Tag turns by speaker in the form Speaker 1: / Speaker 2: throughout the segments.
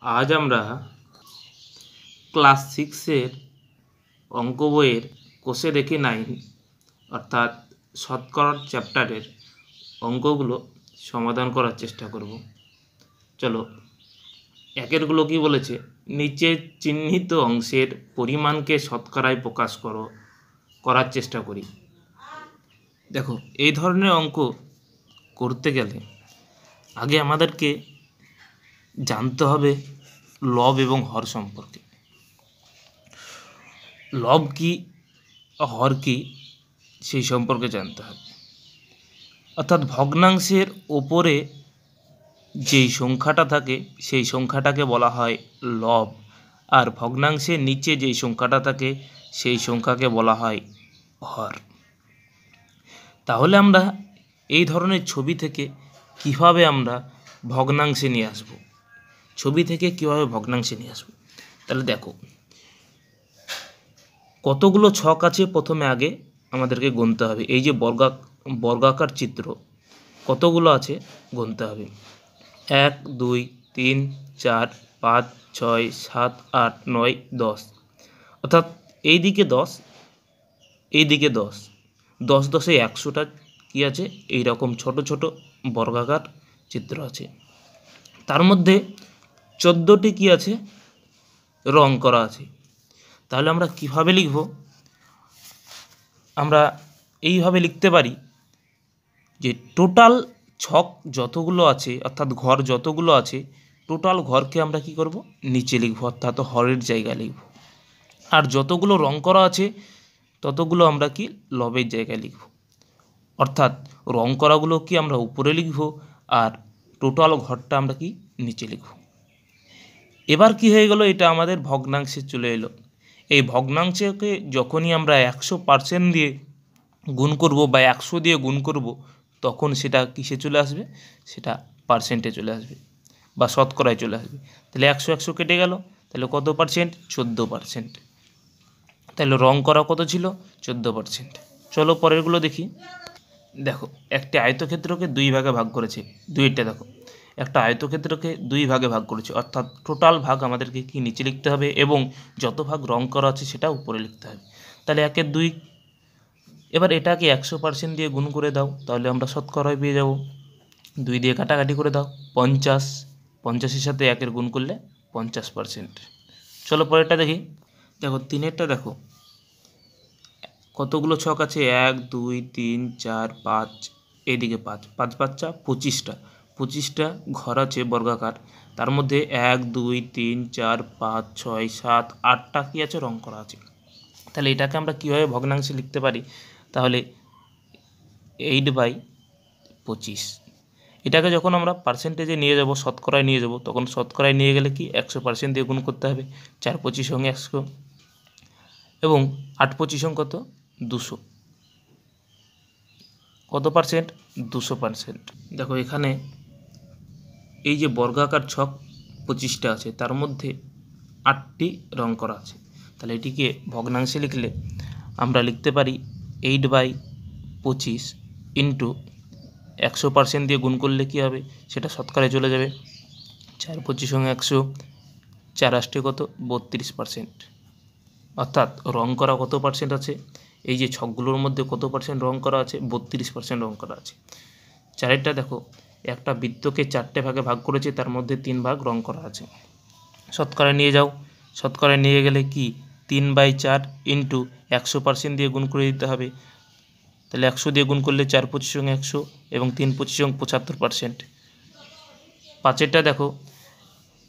Speaker 1: আজ আমরা ক্লাস 6-এর অঙ্ক বইয়ের কোষে দেখে 9 অর্থাৎ শতকরার চ্যাপ্টারের অঙ্কগুলো সমাধান করার চেষ্টা করব। চলো, একেরগুলো কি বলেছে, নিচে চিহ্নিত অংশের পরিমাণকে শতকরায় প্রকাশ করার চেষ্টা করি। দেখো, এই ধরনের অঙ্ক করতে গেলে আগে আমাদেরকে জানতে হবে লব এবং হর সম্পর্কে। লব কি, হর কি, সেই সম্পর্কে জানতে হবে। অর্থাৎ ভগ্নাংশের ওপরে যেই সংখ্যাটা থাকে সেই সংখ্যাটাকে বলা হয় লব, আর ভগ্নাংশের নিচে যেই সংখ্যাটা থাকে সেই সংখ্যাকে বলা হয় হর। তাহলে আমরা এই ধরনের ছবি থেকে কিভাবে আমরা ভগ্নাংশে নিয়ে আসব, তাহলে দেখো, কতগুলো ছক আছে প্রথমে আগে আমাদেরকে গুনতে হবে। এই যে বর্গাকার চিত্র কতগুলো আছে গুনতে হবে। 1 2 3 4 5 6 7 8 9 10, অর্থাৎ এইদিকে 10, এইদিকে 10, 10 10 100টা কি আছে, এইরকম ছোট ছোট বর্গাকার চিত্র আছে। তার মধ্যে 14টি কি আছে, রং করা আছে। তাহলে আমরা কিভাবে লিখব? আমরা এইভাবে লিখতে পারি যে টোটাল ছক যতগুলো আছে, অর্থাৎ ঘর যতগুলো আছে, টোটাল ঘরকে আমরা কি করব, নিচে লিখব, অর্থাৎ হরের জায়গায় লিখব। আর যতগুলো রং করা আছে ততগুলো আমরা কি লবের জায়গায় লিখব। অর্থাৎ রং করাগুলো কি আমরা উপরে লিখব, আর টোটাল ঘরটা আমরা কি নিচে লিখব। এবার কি হয়ে গেল, এটা আমাদের ভগ্নাংশে চলে এলো। এই ভগ্নাংশকে যখনই আমরা 100% দিয়ে গুণ করব বা 100 দিয়ে গুণ করব, তখন সেটা কিসে চলে আসবে, সেটা পার্সেন্টে চলে আসবে বা শতকরায় চলে আসবে। তাহলে 100 100 কেটে গেল, তাহলে কত পার্সেন্ট? 14%। তাহলে রং করা কত ছিল? 14%। চলো পরেরগুলো দেখি। দেখো, একটি আয়তক্ষেত্রকে 2 ভাগে ভাগ করেছে। দুইটা দেখো, একটা আয়তক্ষেত্রকে 2 ভাগে ভাগ করেছে, অর্থাৎ টোটাল ভাগ আমাদেরকে কি নিচে লিখতে হবে এবং যত ভাগ রং করা আছে সেটা উপরে লিখতে হবে। তাহলে 1 এর 2। এবার এটাকে 100% দিয়ে গুণ করে দাও, তাহলে আমরা শতকরায় পেয়ে যাব। 2 দিয়ে কাটাকাটি করে দাও, 50, 50-এর সাথে 1-এর গুণ করলে 50%। চলো পরেরটা দেখি। দেখো, 3-এরটা দেখো, কতগুলো ছক আছে? 1 2 3 4 5, এইদিকে 5, 5 5 25টা, 25টা ঘর আছে বর্গাকার। তার মধ্যে 1 2 3 4 5 6 7 8টা কি আছে, রং করা আছে। তাহলে এটাকে আমরা কীভাবে ভগ্নাংশে লিখতে পারি? তাহলে 8/25। এটাকে যখন আমরা পার্সেন্টেজে নিয়ে যাব, শতকরায় নিয়ে যাব, তখন শতকরায় নিয়ে গেলে কি 100% দিয়ে গুণ করতে হবে। 4 25 100 এবং 8 25 কত, 200। কত পার্সেন্ট? 200%। দেখো, এখানে এই যে বর্গাকার ছক 25টা আছে, তার মধ্যে 8টি রং করা আছে। তাহলে এটিকে ভগ্নাংশে লিখলে আমরা লিখতে পারি 8/25 ইন্টু 100% দিয়ে গুণ করলে কী হবে, সেটা শতকরায় চলে যাবে। 4 25 100, 4 8 কত, 32%। অর্থাৎ রং করা কত পার্সেন্ট আছে, এই যে ছকগুলোর মধ্যে কত পার্সেন্ট রং করা আছে? 32% রং করা আছে। 4-এরটা দেখো, একটা বৃত্তকে 4টে ভাগে ভাগ করেছে, তার মধ্যে 3 ভাগ রং করা আছে। শতকরায় নিয়ে যাও, শতকরায় নিয়ে গেলে কি 3/4 ইন্টু 100% দিয়ে গুণ করে দিতে হবে। তাহলে 100 দিয়ে গুণ করলে 4 25 100 এবং 3 25 75%। 5-এরটা দেখো,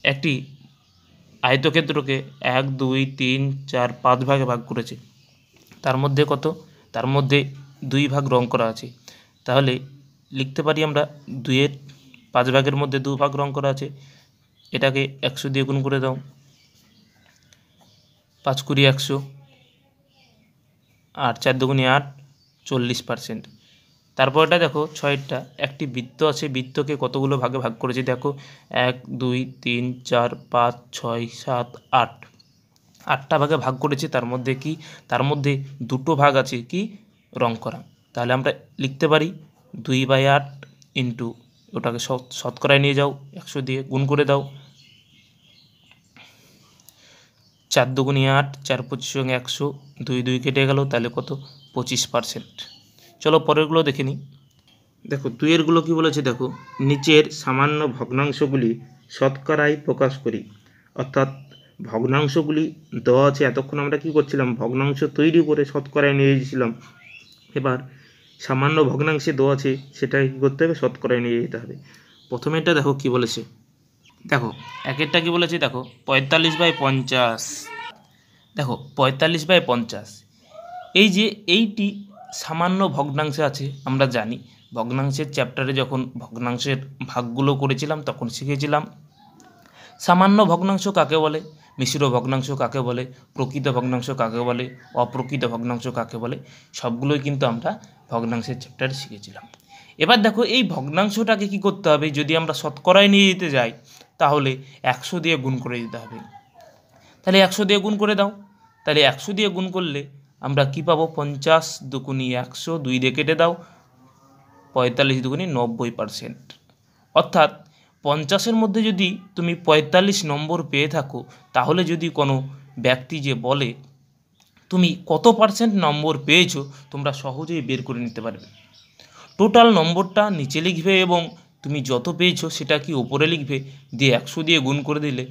Speaker 1: একটি আয়তক্ষেত্রকে 1 2 3 4 5 ভাগে ভাগ করেছে, তার মধ্যে কত, তার মধ্যে 2 ভাগ রং করা আছে। তাহলে লিখতে পারি আমরা 2-এর 5 ভাগের মধ্যে 2 ভাগ রং করা আছে। এটাকে 100 দিয়ে গুণ করে দাও, 5 20 100, আর 4 2 8, 40%। তারপর এটা দেখো, 6-এরটা, একটি বৃত্ত আছে, বৃত্তকে কতগুলো ভাগে ভাগ করেছে দেখো, 1 2 3 4 5 6 7 8, 8টা ভাগে ভাগ করেছে। তার মধ্যে কি, তার মধ্যে 2টো ভাগ আছে কি, রং করা। তাহলে আমরা লিখতে পারি 2/8 ইন্টু, ওটাকে শতকরায় নিয়ে যাও, 100 দিয়ে গুণ করে দাও, 4 দুগুণে 8, 4 25 সঙ্গে 100, 2 2 কেটে গেল, তাহলে কত 25%। চলো পরেরগুলো দেখে নিই। দেখো 2 এরগুলো কী বলেছে, দেখো নিচের সামান্য ভগ্নাংশগুলি শতকরায় প্রকাশ করি। অর্থাৎ ভগ্নাংশগুলি দেওয়া আছে, এতক্ষণ আমরা কী করছিলাম, ভগ্নাংশ তৈরি করে শতকরায় নিয়ে এসেছিলাম। এবার সামান্য ভগ্নাংশে দেওয়া আছে, সেটাকে কী করতে হবে, শতকরায় নিয়ে যেতে হবে। প্রথমে এটা দেখো কী বলেছে, দেখো একেরটা কী বলেছে, দেখো 45/50। দেখো 45/50, এই যে এইটি সামান্য ভগ্নাংশে আছে। আমরা জানি ভগ্নাংশের চ্যাপ্টারে যখন ভগ্নাংশের ভাগগুলো করেছিলাম তখন শিখেছিলাম সামান্য ভগ্নাংশ কাকে বলে, মিশ্র ভগ্নাংশ কাকে বলে, প্রকৃত ভগ্নাংশ কাকে বলে, অপ্রকৃত ভগ্নাংশ কাকে বলে, সবগুলোই কিন্তু আমরা ভগ্নাংশের চ্যাপ্টারে শিখেছিলাম। এবার দেখো এই ভগ্নাংশটাকে কি করতে হবে, যদি আমরা শতকরায় নিয়ে যেতে যাই তাহলে 100 দিয়ে গুণ করে দিতে হবে। তাহলে 100 দিয়ে গুণ করে দাও, তাহলে 100 দিয়ে গুণ করলে আমরা কি পাবো, 50 দুগুণে 100, 2 দিয়ে কেটে দাও, 45 দুগুণে 90%। অর্থাৎ 50-এর মধ্যে যদি তুমি 45 নম্বর পেয়ে থাকো, তাহলে যদি কোনো ব্যক্তি যে বলে তুমি কত পার্সেন্ট নম্বর পেয়েছো, তোমরা সহজেই বের করে নিতে পারবে। টোটাল নম্বরটা নিচে লিখবে এবং তুমি যত পেয়েছো সেটা কি ওপরে লিখবে, দিয়ে 100 দিয়ে গুণ করে দিলে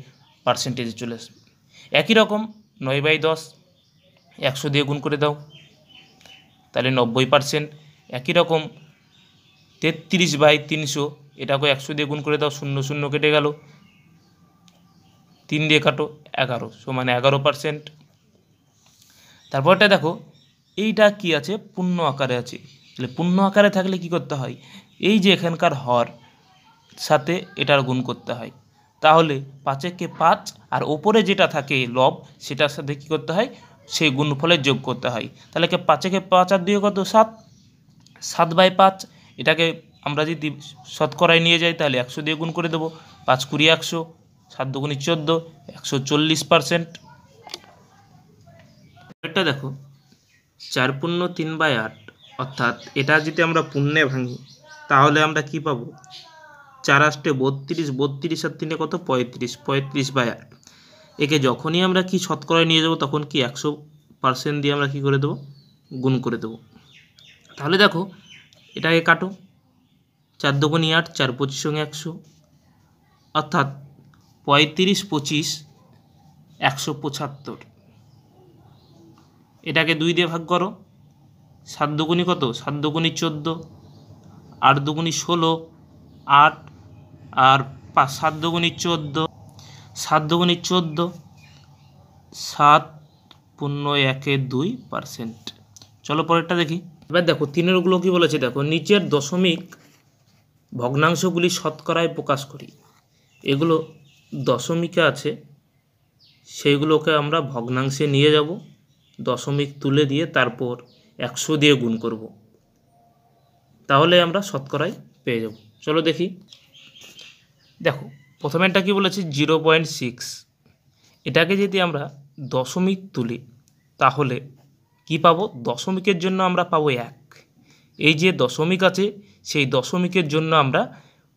Speaker 1: পার্সেন্টেজে চলে আসবে। একই রকম 9/10, 100 দিয়ে গুণ করে দাও, তাহলে 90%। একই রকম 33/300, এটাকে 100 দিয়ে গুণ করে দাও, 0 0 কেটে গেল, 3 দিয়ে কাটো, 11 সমান 11%। তারপরটা দেখো এইটা কি আছে, পূর্ণ আকারে আছে। তাহলে পূর্ণ আকারে থাকলে কি করতে হয়, এই যে এখানকার হর সাথে এটার গুণ করতে হয়। তাহলে 5-একে 5 আর ওপরে যেটা থাকে লব, সেটার সাথে কি করতে হয়, সেই গুণফলের যোগ করতে হয়। তাহলে 5-একে 5 আর 2 কত, 7, 7/5। এটাকে আমরা যদি শতকরায় নিয়ে যাই তাহলে 100 দিয়ে গুণ করে দেবো, 5 20 100, 7 দুগুণে 14, 140%। এটা দেখো 4 পূর্ণ 3/8, অর্থাৎ এটা যদি আমরা পূর্ণে ভাঙি তাহলে আমরা কি পাবো, 4 8 32, 32 আর 3 কত, 35, 35/8। একে যখনই আমরা কি শতকরায় নিয়ে যাব তখন কি 100% দিয়ে আমরা কি করে দেবো, গুণ করে দেবো। তাহলে দেখো এটাকে কাটো, 4 দুগুণে 8, 4 25 সঙ্গে 100, অর্থাৎ 35 25 175। এটাকে 2 দিয়ে ভাগ করো, 7 দুগুণে কত, 7 দুগুণে 14, 8 দুগুণে 16, 8 আর 7 দুগুণে 14, 7 দুগুণে 14, 7 পূর্ণ 1-এ 2%। চলো পরেরটা দেখি। এবার দেখো 3-এরগুলো কি বলেছে, দেখো নিচের দশমিক ভগ্নাংশগুলি শতকরায় প্রকাশ করি। এগুলো দশমিকে আছে, সেইগুলোকে আমরা ভগ্নাংশে নিয়ে যাব, দশমিক তুলে দিয়ে তারপর 100 দিয়ে গুণ করব, তাহলে আমরা শতকরায় পেয়ে যাব। চলো দেখি। দেখো প্রথমেরটা কি বলেছে, 0.6। এটাকে যদি আমরা দশমিক তুলি তাহলে কি পাবো, দশমিকের জন্য আমরা পাবো 1। এই যে দশমিক আছে সেই দশমিকের জন্য আমরা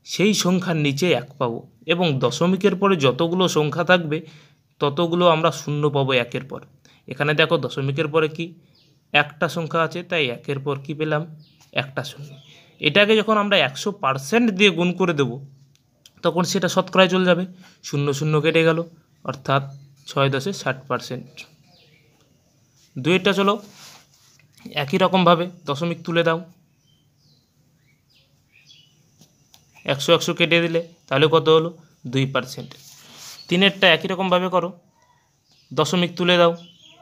Speaker 1: সেই সংখ্যার নিচে 1 পাবো, এবং দশমিকের পরে যতগুলো সংখ্যা থাকবে ততগুলো আমরা শূন্য পাবো 1-এর পর। এখানে দেখো দশমিকের পরে কি একটা সংখ্যা আছে, তাই 1-এর পর কি পেলাম, একটা শূন্য। এটাকে যখন আমরা 100% দিয়ে গুণ করে দেব তখন সেটা শতকরায় চলে যাবে, 0 0 কেটে গেল, অর্থাৎ 6 10 60%। 2-এরটা চলো একই রকমভাবে দশমিক তুলে দাও, 100 100 কেটে দিলে তাহলে কত হলো, 2%। 3-এরটা একই রকমভাবে করো, দশমিক তুলে দাও,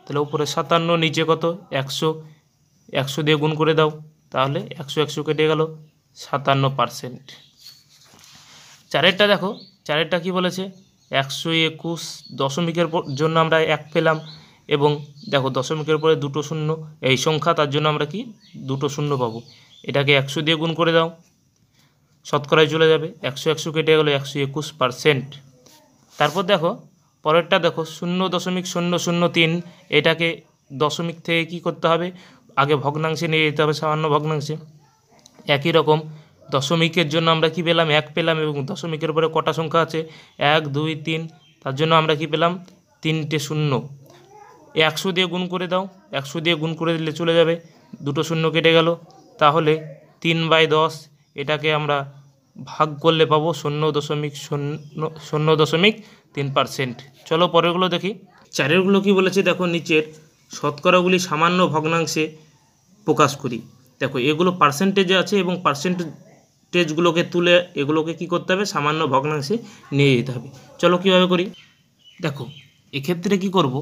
Speaker 1: তাহলে উপরে 57, নিচে কত 100, 100 দিয়ে গুণ করে দাও, তাহলে 100 100 কেটে গেল, 57%। 4-এরটা দেখো, 4-এরটা কী বলেছে, 121। দশমিকের জন্য আমরা 1 পেলাম, এবং দেখো দশমিকের পরে দুটো শূন্য এই সংখ্যা, তার জন্য আমরা কি দুটো শূন্য পাবো। এটাকে 100 দিয়ে গুণ করে দাও, শতকরায় চলে যাবে, 100 100 কেটে গেলো, 121%। তারপর দেখো পরেরটা দেখো 0.003। এটাকে দশমিক থেকে কি করতে হবে, আগে ভগ্নাংশে নিয়ে যেতে হবে, সামান্য ভগ্নাংশে। একই রকম দশমিকের জন্য আমরা কি পেলাম, 1 পেলাম, এবং দশমিকের পরে কটা সংখ্যা আছে, 1 2 3, তার জন্য আমরা কি পেলাম, 3টে শূন্য। 100 দিয়ে গুণ করে দাও, 100 দিয়ে গুণ করে দিলে চলে যাবে, দুটো শূন্য কেটে গেল, তাহলে 3/10 এটাকে আমরা ভাগ করলে পাবো 0.003%। চলো পরেরগুলো দেখি। চারেরগুলো কি বলেছে দেখো, নিচের শতকরাগুলি সামান্য ভগ্নাংশে প্রকাশ করি। দেখো এগুলো পার্সেন্টেজে আছে এবং পার্সেন্টেজগুলোকে তুলে এগুলোকে কি করতে হবে, সামান্য ভগ্নাংশে নিয়ে যেতে হবে। চলো কীভাবে করি দেখো। এক্ষেত্রে কি করব,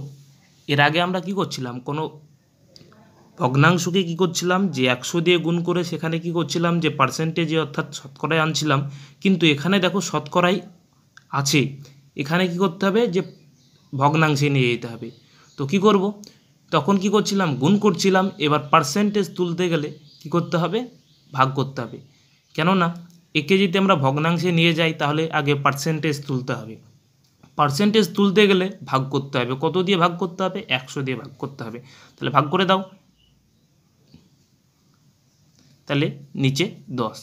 Speaker 1: এর আগে আমরা কি করছিলাম, কোনো ভগ্নাংশকে কি করছিলাম যে 100 দিয়ে গুণ করে সেখানে কি করছিলাম যে পার্সেন্টেজে অর্থাৎ শতকরায় আনছিলাম, কিন্তু এখানে দেখো শতকরাই আছে, এখানে কি করতে হবে যে ভগ্নাংশে নিয়ে যেতে হবে। তো কি করব, তখন কি করছিলাম, গুণ করছিলাম, এবার পার্সেন্টেজ তুলতে গেলে কি করতে হবে, ভাগ করতে হবে। কেননা একে যদি আমরা ভগ্নাংশে নিয়ে যাই তাহলে আগে পার্সেন্টেজ তুলতে হবে, পার্সেন্টেজ তুলতে গেলে ভাগ করতে হবে। কত দিয়ে ভাগ করতে হবে, 100 দিয়ে ভাগ করতে হবে। তাহলে ভাগ করে দাও, তাহলে নিচে 10,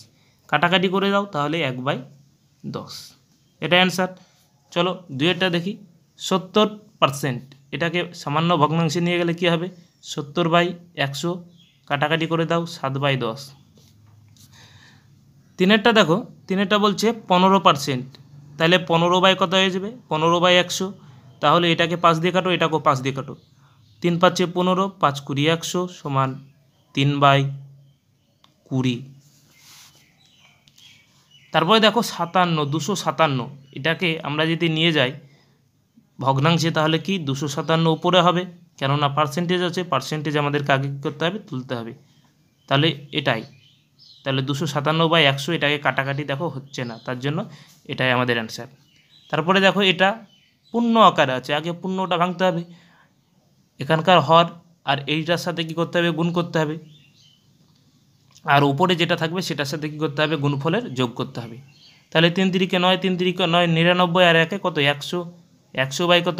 Speaker 1: কাটাকাটি করে দাও, তাহলে 1/10, এটা অ্যান্সার। চলো দুইয়েরটা দেখি। 70%, এটাকে সামান্য ভগ্নাংশে নিয়ে গেলে কী হবে, 70/100, কাটাকাটি করে দাও, 7/10। তিনেরটা দেখো, তিনেরটা বলছে 15%, তাহলে 15 কত হয়ে যাবে, 15/100, তাহলে এটাকে 5 দিয়ে কাটো, এটাকেও 5 দিয়ে কাটো, 3 × 5 = 15, 5 × 20 = 100 সমান 3/20। তারপরে দেখো 57, 257, এটাকে আমরা যদি নিয়ে যাই ভগ্নাংশে তাহলে কি 257 উপরে হবে, কেননা পার্সেন্টেজ আছে, পার্সেন্টেজ আমাদেরকে আগে কী করতে হবে, তুলতে হবে। তাহলে এটাই, তাহলে 257/100, এটাকে কাটাকাটি দেখো হচ্ছে না, তার জন্য এটাই আমাদের অ্যান্সার। তারপরে দেখো এটা পূর্ণ আকারে আছে, আগে পূর্ণটা ভাঙতে হবে, এখানকার হর আর এইটার সাথে কি করতে হবে, গুণ করতে হবে, আর উপরে যেটা থাকবে সেটার সাথে কী করতে হবে, গুণফলের যোগ করতে হবে। তাহলে 3 × 3 = 9, 3 × 3 = 9, 99, আর 1 কত, 100, 100 কত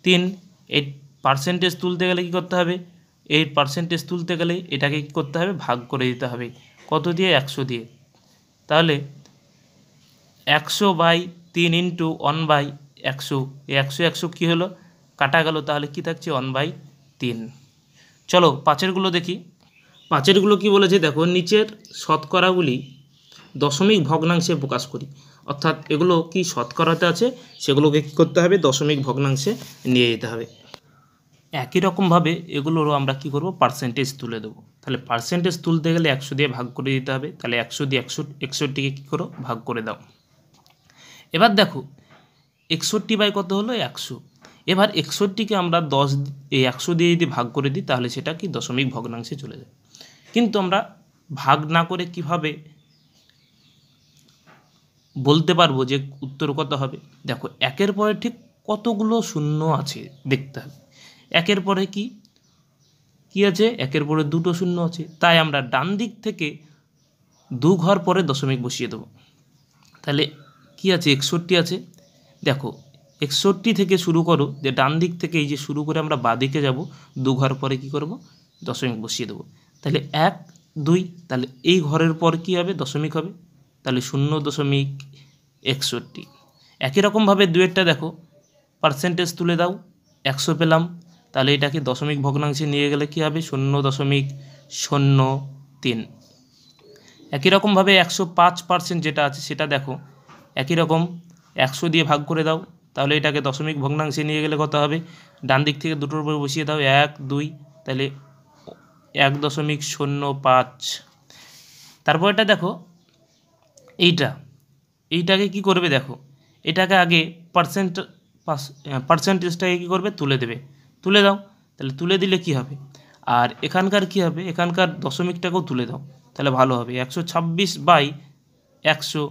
Speaker 1: 3। এই পার্সেন্টেজ তুলতে গেলে কী করতে হবে, এই পার্সেন্টেজ তুলতে গেলে এটাকে কী করতে হবে, ভাগ করে দিতে হবে, কত দিয়ে, 100 দিয়ে। তাহলে 100/3 × 1/100, 100 কী হলো, কাটা গেল, তাহলে কি থাকছে, 1/3। চলো পাঁচেরগুলো দেখি। পাঁচেরগুলো কি বলেছে দেখো, নিচের শতকরাগুলি দশমিক ভগ্নাংশে প্রকাশ করি, অর্থাৎ এগুলো কি শতকরাতে আছে, সেগুলোকে কী করতে হবে, দশমিক ভগ্নাংশে নিয়ে যেতে হবে। একই রকমভাবে এগুলোরও আমরা কি করব, পার্সেন্টেজ তুলে দেবো। তাহলে পার্সেন্টেজ তুলতে গেলে 100 দিয়ে ভাগ করে দিতে হবে, তাহলে 100 দিয়ে 61কে কী করো, ভাগ করে দাও। এবার দেখো 61 কত হলো, 100। এবার 61কে আমরা 100 দিয়ে যদি ভাগ করে দিই তাহলে সেটা কি দশমিক ভগ্নাংশে চলে যায়। কিন্তু আমরা ভাগ না করে কিভাবে বলতে পারবো যে উত্তর কত হবে, দেখো একের পরে ঠিক কতগুলো শূন্য আছে দেখতে হবে। একের পরে কি আছে, একের পরে দুটো শূন্য আছে, তাই আমরা ডান দিক থেকে 2 ঘর পরে দশমিক বসিয়ে দেবো। তাহলে কি আছে, 61 আছে। দেখো 61 থেকে শুরু করো, যে ডান দিক থেকে এই যে শুরু করে আমরা বাঁদিকে যাব, 2 ঘর পরে কি করব, দশমিক বসিয়ে দেবো। তাহলে 1, 2, তাহলে এই ঘরের পর কি হবে, দশমিক হবে, তাহলে 0.61। একই রকমভাবে দুয়েরটা দেখো, পার্সেন্টেজ তুলে দাও, 100 পেলাম, তাহলে এটাকে দশমিক ভগ্নাংশে নিয়ে গেলে কি হবে, 0.03। একই রকমভাবে 105% যেটা আছে সেটা দেখো, একই রকম 100 দিয়ে ভাগ করে দাও, তাহলে এটাকে দশমিক ভগ্নাংশে নিয়ে গেলে কত হবে, ডান দিক থেকে দুটোর উপর বসিয়ে দাও, 1, 2, তাহলে 1.05। তারপর এটা দেখো, এইটাকে কি করবে দেখো, এটাকে আগে পার্সেন্টেজটাকে কী করবে, তুলে দেবে, তুলে দাও, তাহলে তুলে দিলে কি হবে, আর এখানকার কি হবে, এখানকার দশমিকটাকেও তুলে দাও, তাহলে ভালো হবে। 126/100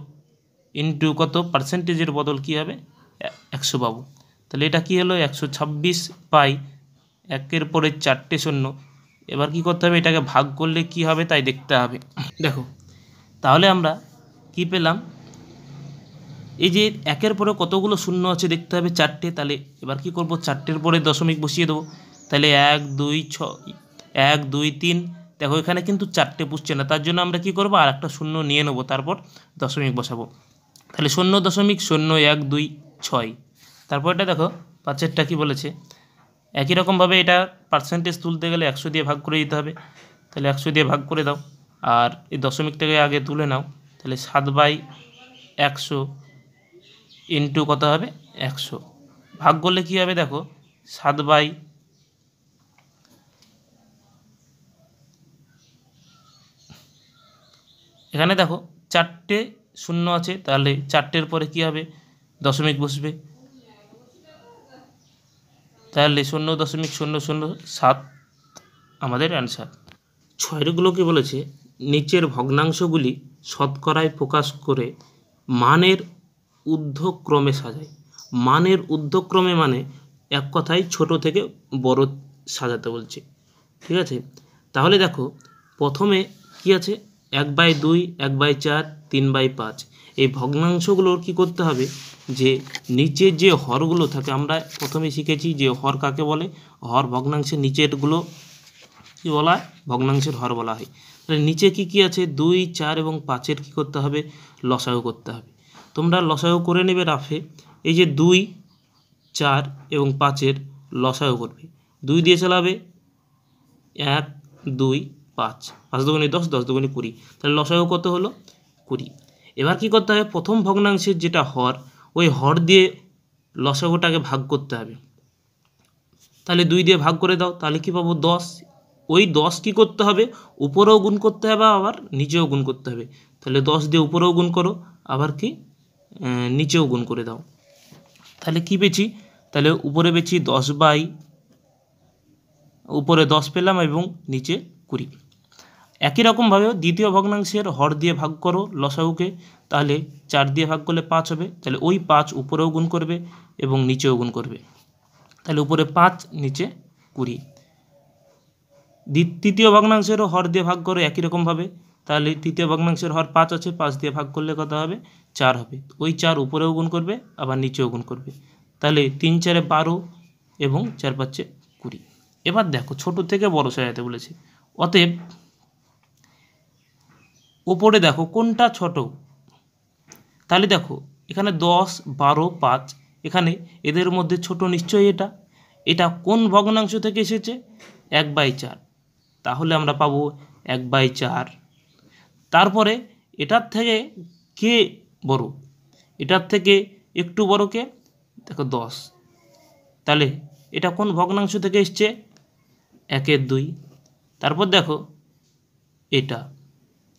Speaker 1: ইন্টু কত, পার্সেন্টেজের বদল কি হবে, 100 পাবো। তাহলে এটা কি হলো, 126/1 পরে 4টে শূন্য। এবার কি করতে হবে, এটাকে ভাগ করলে কি হবে তাই দেখতে হবে। দেখো তাহলে আমরা কি পেলাম, এই যে একের পরে কতগুলো শূন্য আছে দেখতে হবে, 4টে। তাহলে এবার কি করব, 4টের পরে দশমিক বসিয়ে দেবো, তাহলে 1, 2, 6, 1, 2, 3। দেখো এখানে কিন্তু 4টে পুষছে না, তার জন্য আমরা কি করব, আর একটা শূন্য নিয়ে নেবো, তারপর দশমিক বসাবো। তাহলে 0.0126। তারপর এটা দেখো, পাঁচেরটা কি বলেছে, একই রকমভাবে এটা পার্সেন্টেজ তুলতে গেলে 100 দিয়ে ভাগ করে দিতে হবে, তাহলে 100 দিয়ে ভাগ করে দাও। আর এই দশমিকটাকে আগে তুলে নাও, তাহলে 7/100 ইন্টু কত হবে 100, ভাগ করলে কী হবে দেখো 7 এখানে দেখো 4টে শূন্য আছে, তাহলে 4টের পরে কী হবে দশমিক বসবে, তাহলে 0.007 আমাদের অ্যান্সার। 6গুলোকে বলেছে নিচের ভগ্নাংশগুলি শতকরায় প্রকাশ করে মানের ঊর্ধ্বক্রমে সাজায়। মানের ঊর্ধ্বক্রমে মানে এক কথায় ছোট থেকে বড় সাজাতে বলছে, ঠিক আছে। তাহলে দেখো প্রথমে কি আছে 1/2, 1/4, 3/5। এই ভগ্নাংশগুলোর কি করতে হবে, যে নিচের যে হরগুলো থাকে, আমরা প্রথমে শিখেছি যে হর কাকে বলে, হর ভগ্নাংশের নিচেরগুলো কি বলা হয়, ভগ্নাংশের হর বলা হয়। তাহলে নিচে কি কি আছে 2, 4 এবং 5-এর কী করতে হবে লসাগু করতে হবে। তোমরা লসাগু করে নেবে রাফে, এই যে 2, 4 এবং 5-এর লসাগু করবে, 2 দিয়ে চালাবে 1, 2, 5, 5 দুগুণে 10, 10 দুগুণে 20, তাহলে লসাগু কত হলো 20। এবার কি করতে হবে, প্রথম ভগ্নাংশের যেটা হর, ওই হর দিয়ে লসাগুটাকে ভাগ করতে হবে। তাহলে 2 দিয়ে ভাগ করে দাও, তাহলে কি পাবো 10। ওই 10 কি করতে হবে উপরেও গুণ করতে হবে, আবার নিচেও গুণ করতে হবে। তাহলে 10 দিয়ে উপরেও গুণ করো, আবার কি নিচেও গুণ করে দাও। তাহলে কি পেয়েছি, তাহলে উপরে পেয়েছি 10 উপরে 10 পেলাম এবং নিচে 20। একই রকমভাবে দ্বিতীয় ভগ্নাংশের হর দিয়ে ভাগ করো লসাগুকে, তাহলে 4 দিয়ে ভাগ করলে 5 হবে, তাহলে ওই 5 উপরেও গুণ করবে এবং নিচেও গুণ করবে, তাহলে উপরে 5 নিচে 20। তৃতীয় ভগ্নাংশেরও হর দিয়ে ভাগ করো একই রকমভাবে, তাহলে তৃতীয় ভগ্নাংশের হর 5 আছে, 5 দিয়ে ভাগ করলে কত হবে 4 হবে, ওই 4 উপরেও গুণ করবে আবার নিচেও গুণ করবে, তাহলে 3 4 12 এবং 4 5 20। এবার দেখো ছোট থেকে বড় সাজাতে বলেছে, অতএব ওপরে দেখো কোনটা ছোট, তাহলে দেখো এখানে 10, 12, 5, এখানে এদের মধ্যে ছোট নিশ্চয়ই এটা কোন ভগ্নাংশ থেকে এসেছে 1/4, তাহলে আমরা পাবো 1/4। তারপরে এটার থেকে কে বড়, এটার থেকে একটু বড় কে দেখো 10, তাহলে এটা কোন ভগ্নাংশ থেকে এসছে 1/2। তারপর দেখো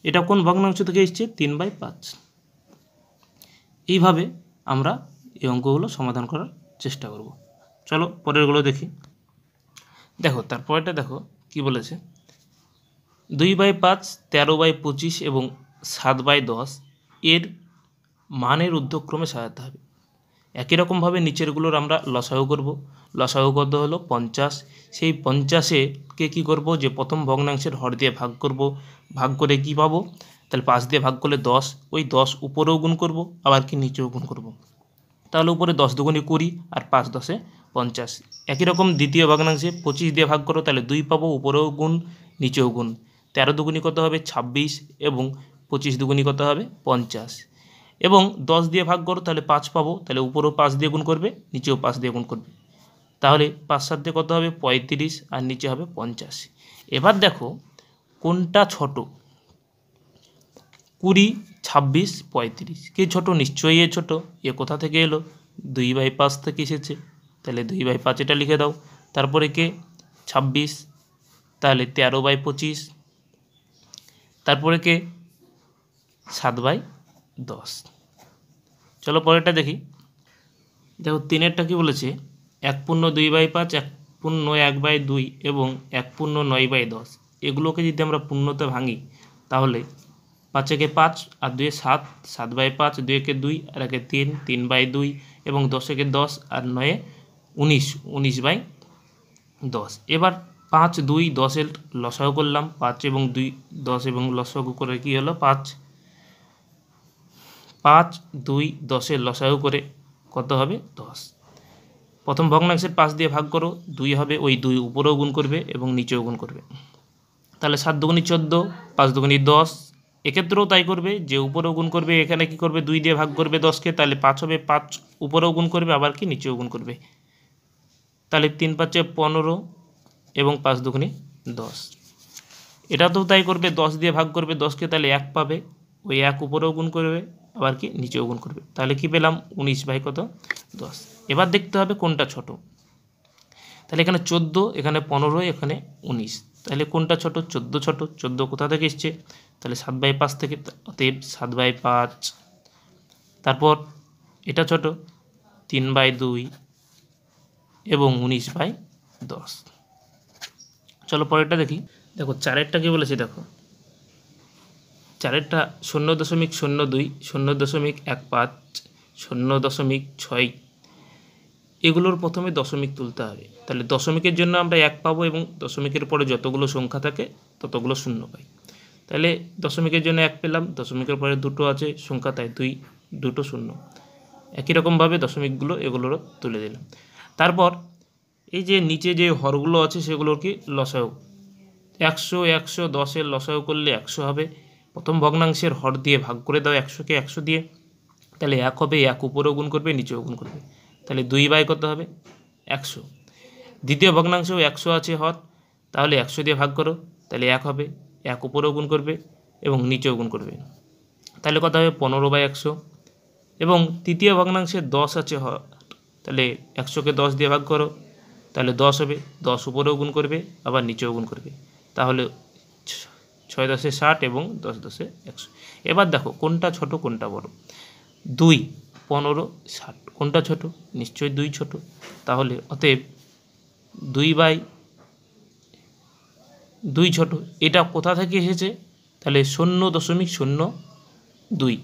Speaker 1: এটা কোন ভগ্নাংশ থেকে এসছে 3/5। এইভাবে আমরা এই অঙ্কগুলো সমাধান করার চেষ্টা করব। চলো পরেরগুলো দেখি। দেখো তারপরেটা দেখো কি বলেছে, 2/5, 13/25 এবং 7/10 এর মানের ঊর্ধ্বক্রমে সাজাতে হবে। একই রকমভাবে নিচেরগুলোর আমরা লসাগু করব। লসাগু কত হলো 50, সেই 50-কে কী করব, যে প্রথম ভগ্নাংশের হর দিয়ে ভাগ করব, ভাগ করে কি পাবো, তাহলে 5 দিয়ে ভাগ করলে 10, ওই 10 উপরেও গুণ করব আবার কি নিচেও গুণ করব, তাহলে উপরে 10 দুগুণে 20 আর 5 10 50। একই রকম দ্বিতীয় ভগ্নাংশে 25 দিয়ে ভাগ করো, তাহলে 2 পাবো, উপরেও গুণ নিচেও গুণ, 13 দুগুণি কত হবে 26 এবং 25 দুগুণি কত হবে 50, এবং 10 দিয়ে ভাগ করো, তাহলে 5 পাবো, তাহলে উপরেও 5 দিয়ে গুণ করবে নিচেও 5 দিয়ে গুণ করবে, তাহলে 5 7 দিয়ে কত হবে 35 আর নিচে হবে 50। এবার দেখো কোনটা ছোট, 20, 26, 35, কে ছোট, নিশ্চয়ই এ ছোট। এ কোথা থেকে এলো 2/5 থেকে এসেছে, তাহলে 2/5 এটা লিখে দাও। তারপরে কে 26, তাহলে 13/25, তারপরে কে 7/10। চলো পরেরটা দেখি। দেখো 3-এরটা কি বলেছে, 1/2/5, 1/1/2 এবং 1/9/10। এগুলোকে যদি আমরা পূর্ণতে ভাঙি, তাহলে 5-একে 5 আর 2-এ 7, 7/5, 2-একে 2 আর 1-এ 3, 3/2 এবং 10-একে 10 আর 9-এ 19, 19/10। এবার 5, 2, 10-এর লসাগু করলাম, 5 এবং 2, 10 এবং লসাগু করে কি হলো 5, 5, 2, 10-এর লসাগু করে কত হবে 10। প্রথম ভগ্নাংশের 5 দিয়ে ভাগ করো, 2 হবে, ওই 2 উপরেও গুণ করবে এবং নিচেও গুণ করবে, তাহলে 7 দুগুণি 14, 5 দুগুণি 10। এক্ষেত্রেও তাই করবে, যে উপরেও গুণ করবে, এখানে কি করবে 2 দিয়ে ভাগ করবে 10-কে, তাহলে 5 হবে, 5 উপরেও গুণ করবে আবার কি নিচেও গুণ করবে। তাহলে 3 5 15 এবং 5 দুগুণে 10। এটা তো তাই করবে, 10 দিয়ে ভাগ করবে 10কে, তাহলে 1 পাবে, ওই 1 উপরেও গুণ করবে আবার কি নিচেও গুণ করবে, তাহলে কি পেলাম 19 বাই কত 10। এবার দেখতে হবে কোনটা ছোট, তাহলে এখানে 14, এখানে 15, এখানে 19, তাহলে কোনটা ছোট? 14 ছোট। 14 কোথা থেকে এসছে? তাহলে 7/5 থেকে, অতএব 7/5। তারপর এটা ছোট 3/2 এবং 19/10। চলো পরেরটা দেখি। দেখো 4এরটা কি বলেছে, দেখো 4এরটা 0.02, 0.15, 0.6, এগুলোর প্রথমে দশমিক তুলতে হবে। তাহলে দশমিকের জন্য আমরা 1 পাবো এবং দশমিকের পরে যতগুলো সংখ্যা থাকে ততগুলো শূন্য পাই। তাহলে দশমিকের জন্য 1 পেলাম, দশমিকের পরে দুটো আছে সংখ্যা, তাই 2, দুটো শূন্য। একই রকমভাবে দশমিকগুলো এগুলোরও তুলে দিলাম। তারপর এই যে নিচে যে হরগুলো আছে সেগুলোর কি লসাগু, 100, 110 লসাগু করলে 100 হবে। প্রথম ভগ্নাংশের হর দিয়ে ভাগ করে দাও 100কে 100 দিয়ে, তাহলে 1 হবে, 1 উপরেও গুণ করবে নিচেও গুণ করবে, তাহলে 2 বাই কত হবে 100। দ্বিতীয় ভগ্নাংশেও 100 আছে হর, তাহলে 100 দিয়ে ভাগ করো, তাহলে 1 হবে, 1 উপরেও গুণ করবে এবং নিচেও গুণ করবে, তাহলে কত হবে 15/100। এবং তৃতীয় ভগ্নাংশে 10 আছে হর, তাহলে 100কে 10 দিয়ে ভাগ করো, তাহলে 10 হবে, 10 উপরেও গুণ করবে আবার নিচেও গুণ করবে, তাহলে 6 10 60 এবং 10 10 100। এবার দেখো কোনটা ছোট কোনটা বড়। 2, 15, 60, কোনটা ছোট? নিশ্চয়ই 2 ছোট। তাহলে অতএব 2/2 ছোট। এটা কোথা থেকে এসেছে? তাহলে 0.02,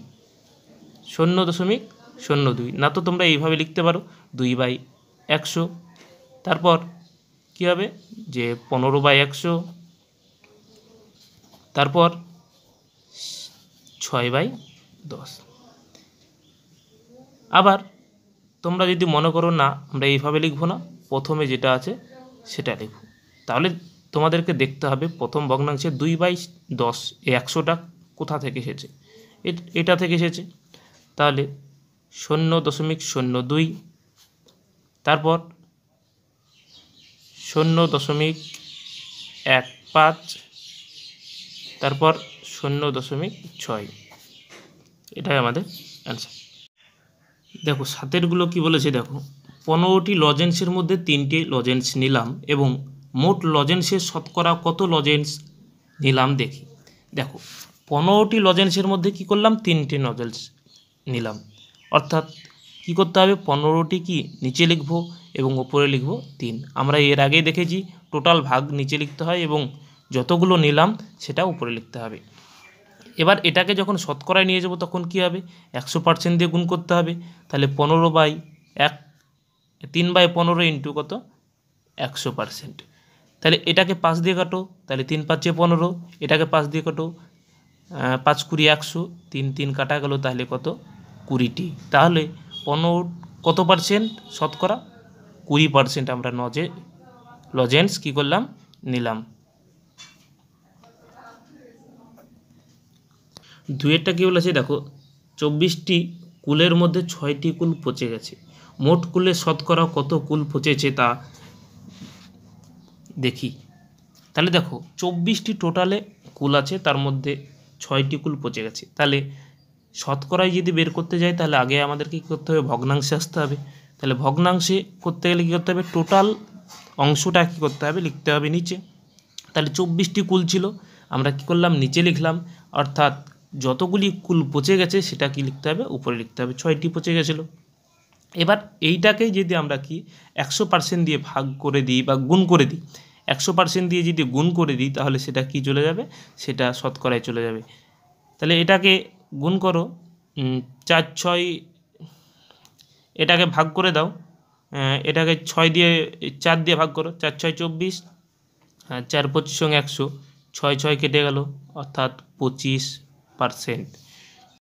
Speaker 1: 0.02, না তো তোমরা এইভাবে লিখতে পারো 2/100। তারপর কি হবে যে 15/100, তারপর 6/10। আবার তোমরা যদি মনে করো না আমরা এইভাবে লিখবো না, প্রথমে যেটা আছে সেটা লিখব, তাহলে তোমাদেরকে দেখতে হবে প্রথম ভগ্নাংশে 2/10 এই 100টা কোথা থেকে এসেছে, এটা থেকে এসেছে, তাহলে 0.02, তারপর 0.15, তারপর 0.6, এটাই আমাদের অ্যান্সার। দেখো 7এরগুলো কি বলেছে, দেখো 15টি লজেন্সের মধ্যে 3টি লজেন্স নিলাম এবং মোট লজেন্সের শতকরা কত লজেন্স নিলাম দেখি। দেখো 15টি লজেন্সের মধ্যে কি করলাম 3টি লজেন্স নিলাম, অর্থাৎ কি করতে হবে 15টি কি নিচে লিখব এবং উপরে লিখব 3। আমরা এর আগেই দেখেছি টোটাল ভাগ নিচে লিখতে হয় এবং যতগুলো নিলাম সেটা উপরে লিখতে হবে। এবার এটাকে যখন শতকরায় নিয়ে যাব তখন কি হবে 100% দিয়ে গুণ করতে হবে, তাহলে 15/1, 3/15 ইন্টু কত 100%। তাহলে এটাকে 5 দিয়ে কাটো, তাহলে 3 5 15, এটাকে 5 দিয়ে কাটো, 5 20 100, 3 3 কাটা গেল, তাহলে কত 20টি। তাহলে 15 কত পার্সেন্ট শতকরা 20% আমরা লজেন্স কী করলাম নিলাম। 2এরটা কী বলেছে, দেখো 24টি কুলের মধ্যে 6টি কুল পচে গেছে, মোট কুলের শতকরা কত কুল পচেছে তা দেখি। তাহলে দেখো 24টি টোটালে কুল আছে, তার মধ্যে 6টি কুল পচে গেছে, তাহলে শতকরায় যদি বের করতে যাই তাহলে আগে আমাদেরকে কী করতে হবে ভগ্নাংশে আসতে হবে। তাহলে ভগ্নাংশে করতে গেলে কী করতে হবে টোটাল অংশটা কী করতে হবে লিখতে হবে নিচে। তাহলে 24টি কুল ছিল, আমরা কী করলাম নিচে লিখলাম, অর্থাৎ যতগুলি কুল পচে গেছে সেটা কি লিখতে হবে উপরে লিখতে হবে, 6টি পচে গেছিলো। এবার এইটাকেই যদি আমরা কি 100% দিয়ে ভাগ করে দিই বা গুণ করে দিই, 100% দিয়ে যদি গুণ করে দিই তাহলে সেটা কি চলে যাবে, সেটা শতকরায় চলে যাবে। তাহলে এটাকে গুণ করো 4 6, এটাকে ভাগ করে দাও, এটাকে 4 দিয়ে ভাগ করো, 4 6 24, 4 25 100, 6 6 কেটে গেল, অর্থাৎ 25%।